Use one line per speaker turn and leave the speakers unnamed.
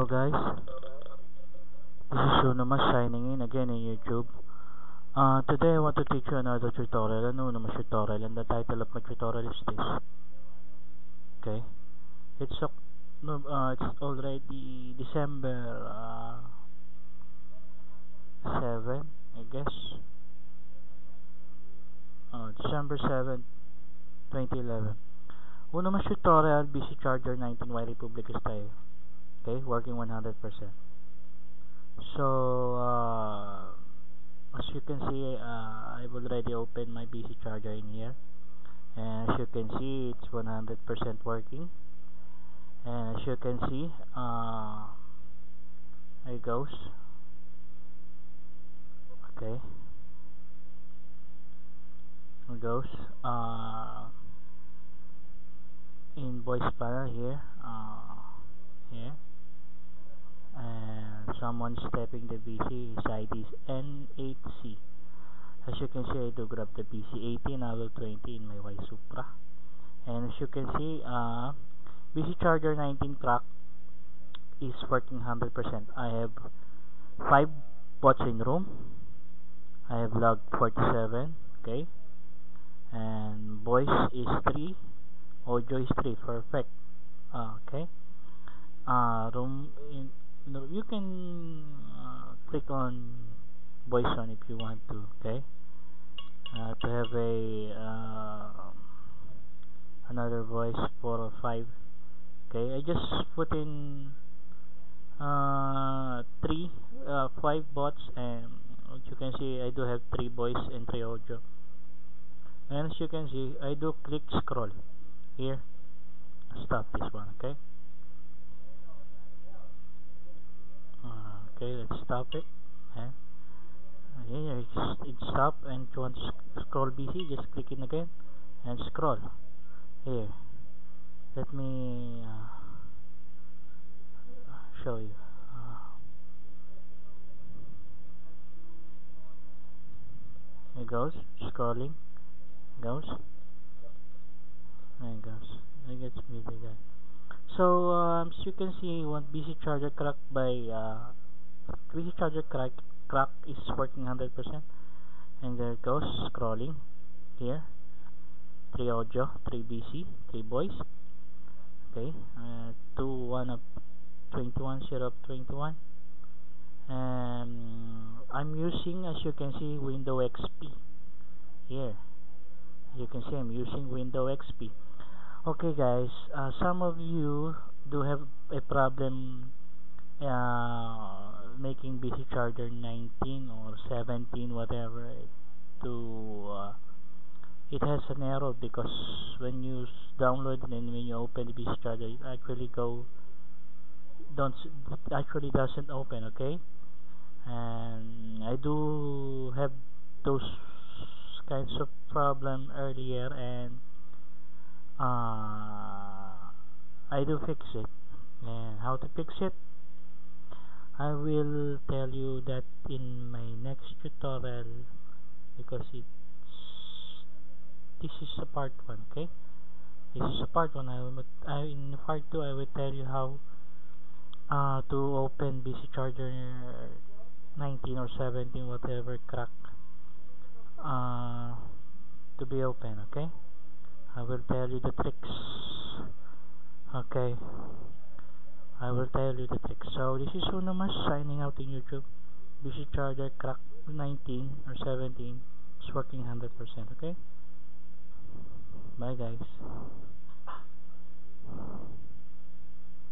Guys, this is Unamas signing in again in YouTube. Today I want to teach you another tutorial, an Unamas tutorial, and the title of my tutorial is this. Okay, it's already December 7, I guess. December 7, 2011. Unamas tutorial, BC Charger 19Y Republic style. Okay, working 100%. So as you can see, I've already opened my BC Charger in here, and as you can see, it's 100% working. And as you can see, there it goes. Okay, there it goes. Invoice panel here, here, and someone stepping the BC. His ID is N8C. As you can see, I do grab the BC 18 level 20 in my Y Supra, and as you can see, BC Charger 19 crack is working 100%. I have 5 bots in room. I have log 47. Okay, and voice is 3, audio is 3. Perfect. Okay. Room in, you can click on voice on if you want to. Okay, to have a another voice 4 or 5. Okay, I just put in 5 bots, and as you can see, I do have 3 voice and 3 audio. And as you can see, I do click scroll here. Stop this one. Okay. Okay, let's stop it. Here it's stop, and if you want to scroll BC, just click in again and scroll. Here, let me show you. It goes scrolling, goes, and it goes. It gets me there. So as you can see, one BC Charger crack by BC Charger crack is working 100%, and there it goes scrolling here. 3 audio, 3 BC, 3 voice. Okay, 2 1 up 21 0 up 21, and I'm using, as you can see, Windows XP here. You can see I'm using Windows XP. Okay guys, some of you do have a problem making BC Charger 19 or 17, whatever, to it has an error, because when you download and when you open the BC Charger, it actually doesn't open. Okay, and I do have those kinds of problem earlier, and I do fix it. And how to fix it, I will tell you that in my next tutorial, because this is a part 1. Okay, this is a part 1. In part 2 I will tell you how to open BC Charger 19 or 17, whatever crack, to be open. Okay, I will tell you the tricks. Okay, I will tell you the tricks. So this is Unamas signing out in YouTube. BC Charger crack 19 or 17 is working 100%. Okay, bye guys.